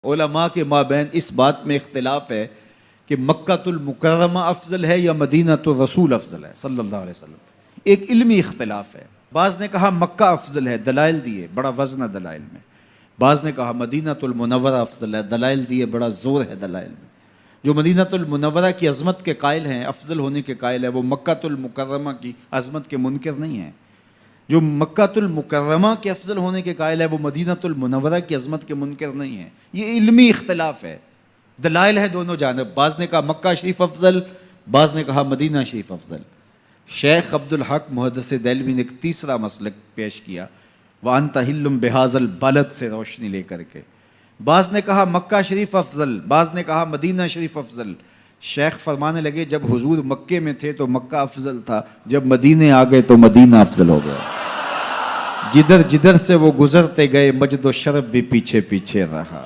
علماء کے مابین اس بات میں اختلاف ہے کہ مکۃ المکرمہ افضل ہے یا مدینۃ الرسول افضل ہے صلی اللہ علیہ وسلم. ایک علمی اختلاف ہے. بعض نے کہا مکہ افضل ہے، دلائل دیے، بڑا وزن ہے دلائل میں. بعض نے کہا مدینۃ المنورہ افضل ہے، دلائل دیے، بڑا زور ہے دلائل میں. جو مدینۃ المنورہ کی عظمت کے قائل ہیں، افضل ہونے کے قائل ہے، وہ مکۃ المکرمہ کی عظمت کے منکر نہیں ہیں. جو مکۃ المکرمہ کے افضل ہونے کے قائل ہے، وہ مدینۃ المنورہ کی عظمت کے منکر نہیں ہیں. یہ علمی اختلاف ہے، دلائل ہے دونوں جانب. بعض نے کہا مکہ شریف افضل، بعض نے کہا مدینہ شریف افضل. شیخ عبد الحق محدث دہلوی نے ایک تیسرا مسلک پیش کیا، وَأَنْتَ حِلٌّ بِهَذَا الْبَلَدِ سے روشنی لے کر کے. بعض نے کہا مکہ شریف افضل، بعض نے کہا مدینہ شریف افضل. شیخ فرمانے لگے جب حضور مکے میں تھے تو مکہ افضل تھا، جب مدینے آ گئے تو مدینہ افضل ہو گیا. جدھر جدھر سے وہ گزرتے گئے مجد و شرف بھی پیچھے پیچھے رہا.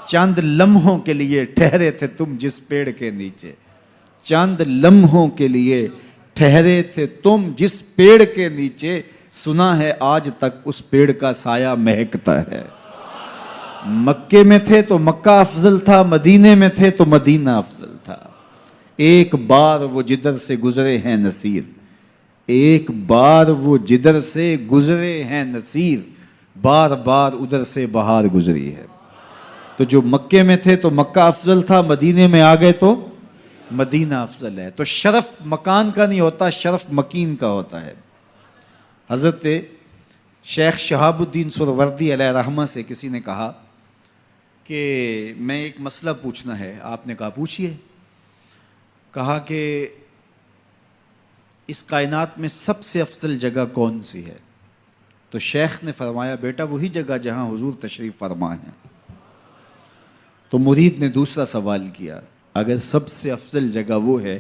چند لمحوں کے لیے ٹھہرے تھے تم جس پیڑ کے نیچے، چند لمحوں کے لیے ٹھہرے تھے تم جس پیڑ کے نیچے، سنا ہے آج تک اس پیڑ کا سایہ مہکتا ہے. مکے میں تھے تو مکہ افضل تھا، مدینے میں تھے تو مدینہ افضل تھا. ایک بار وہ جدھر سے گزرے ہیں نصیر، ایک بار وہ جدھر سے گزرے ہیں نصیر، بار بار ادھر سے بہار گزری ہے. تو جو مکے میں تھے تو مکہ افضل تھا، مدینے میں آ گئے تو مدینہ افضل ہے. تو شرف مکان کا نہیں ہوتا، شرف مکین کا ہوتا ہے. حضرت شیخ شہاب الدین سہروردی علیہ رحمہ سے کسی نے کہا کہ میں ایک مسئلہ پوچھنا ہے. آپ نے کہا پوچھئے. کہا کہ اس کائنات میں سب سے افضل جگہ کون سی ہے؟ تو شیخ نے فرمایا بیٹا وہی جگہ جہاں حضور تشریف فرما ہیں. تو مرید نے دوسرا سوال کیا، اگر سب سے افضل جگہ وہ ہے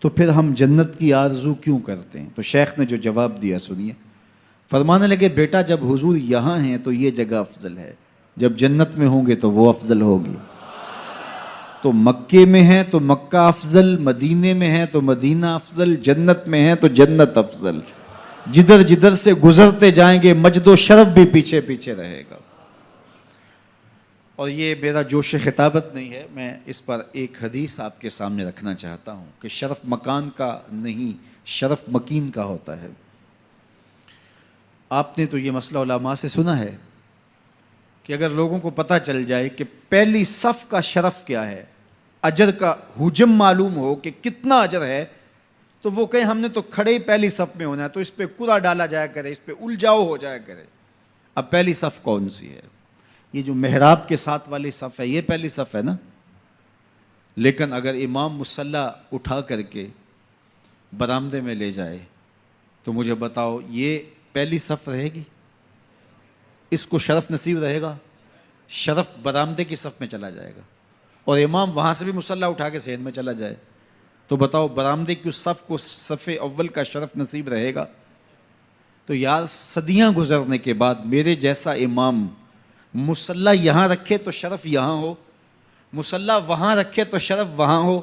تو پھر ہم جنت کی آرزو کیوں کرتے ہیں؟ تو شیخ نے جو جواب دیا سنیے. فرمانے لگے بیٹا جب حضور یہاں ہیں تو یہ جگہ افضل ہے، جب جنت میں ہوں گے تو وہ افضل ہوگی. تو مکے میں ہیں تو مکہ افضل، مدینے میں ہیں تو مدینہ افضل، جنت میں ہیں تو جنت افضل. جدھر جدھر سے گزرتے جائیں گے مجد و شرف بھی پیچھے پیچھے رہے گا. اور یہ میرا جوش خطابت نہیں ہے، میں اس پر ایک حدیث آپ کے سامنے رکھنا چاہتا ہوں کہ شرف مکان کا نہیں، شرف مکین کا ہوتا ہے. آپ نے تو یہ مسئلہ علماء سے سنا ہے کہ اگر لوگوں کو پتہ چل جائے کہ پہلی صف کا شرف کیا ہے، اجر کا حجم معلوم ہو کہ کتنا اجر ہے، تو وہ کہیں ہم نے تو کھڑے ہی پہلی صف میں ہونا ہے، تو اس پہ کوڑا ڈالا جایا کرے، اس پہ الجھاؤ ہو جایا کرے. اب پہلی صف کون سی ہے؟ یہ جو محراب کے ساتھ والی صف ہے یہ پہلی صف ہے نا. لیکن اگر امام مصلی اٹھا کر کے برآمدے میں لے جائے تو مجھے بتاؤ یہ پہلی صف رہے گی؟ اس کو شرف نصیب رہے گا؟ شرف برآمدے کی صف میں چلا جائے گا. اور امام وہاں سے بھی مصلی اٹھا کے صحن میں چلا جائے تو بتاؤ برآمدے کی اس صف کو صف اول کا شرف نصیب رہے گا؟ تو یار صدیاں گزرنے کے بعد میرے جیسا امام مصلی یہاں رکھے تو شرف یہاں ہو، مصلی وہاں رکھے تو شرف وہاں ہو،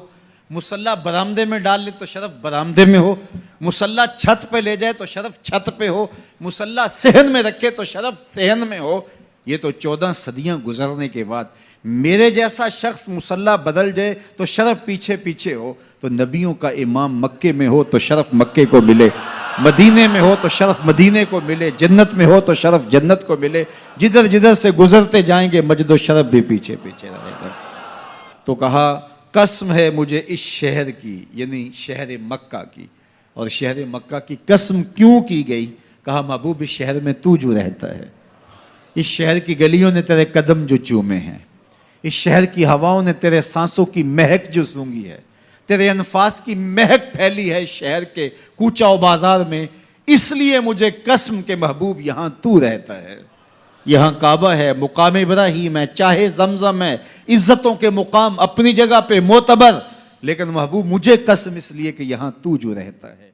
مصلی برآمدے میں ڈال لے تو شرف برآمدے میں ہو، مصلی چھت پہ لے جائے تو شرف چھت پہ ہو، مصلی صحن میں رکھے تو شرف صحن میں ہو. یہ تو 14 صدیاں گزرنے کے بعد میرے جیسا شخص مصلی بدل جائے تو شرف پیچھے پیچھے ہو. تو نبیوں کا امام مکے میں ہو تو شرف مکے کو ملے، مدینے میں ہو تو شرف مدینے کو ملے، جنت میں ہو تو شرف جنت کو ملے. جدھر جدھر سے گزرتے جائیں گے مجد و شرف بھی پیچھے پیچھے رہے گا. تو کہا قسم ہے مجھے اس شہر کی، یعنی شہر مکہ کی. اور شہر مکہ کی قسم کیوں کی گئی؟ کہا محبوب اس شہر میں تو جو رہتا ہے، اس شہر کی گلیوں نے تیرے قدم جو چومے ہیں، اس شہر کی ہواؤں نے تیرے سانسوں کی مہک جو سونگھی ہے، تیرے انفاس کی مہک پھیلی ہے شہر کے کوچہ و بازار میں، اس لیے مجھے قسم کے محبوب یہاں تو رہتا ہے. یہاں کعبہ ہے، مقام ابراہیم ہے، چاہے زمزم ہے، عزتوں کے مقام اپنی جگہ پہ معتبر، لیکن محبوب مجھے قسم اس لیے کہ یہاں تو جو رہتا ہے.